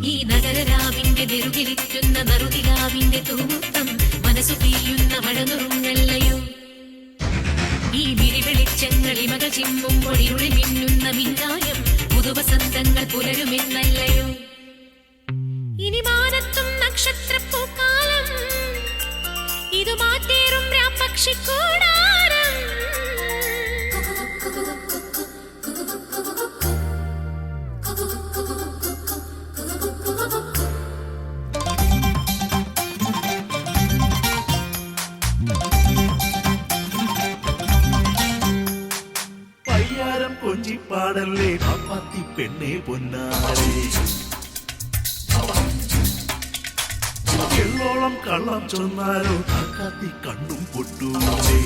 ഈ നഗരരാവിന്റെ നെറുകിലിറ്റുന്ന നറുതിലാവിന്റെ തൂത്തം മനസ്സു പെയ്യുന്ന മഴനുറുങ്ങല്ലയോ ഈ വിരിവെളിച്ചങ്ങളിമക ചിമ്മുമ്പോൾ ഇരുളി മിന്നുന്ന മിന്നായം പുതുവസന്തങ്ങൾ പുലരുമെന്നല്ലയോ ഇനി മാനത്തും നക്ഷത്രപ്പൂക്കാലം ഇത് മാറ്റേറും പക്ഷിക്കൂടാരം പയ്യാരം കൊഞ്ചിപ്പാടല്ലേ പാപ്പാത്തി പെണ്ണെ പൊന്നാരെ എള്ളോളം കള്ളം ചൊന്നാലോ കാക്കാത്തി കണ്ണും പൊട്ടൂലേ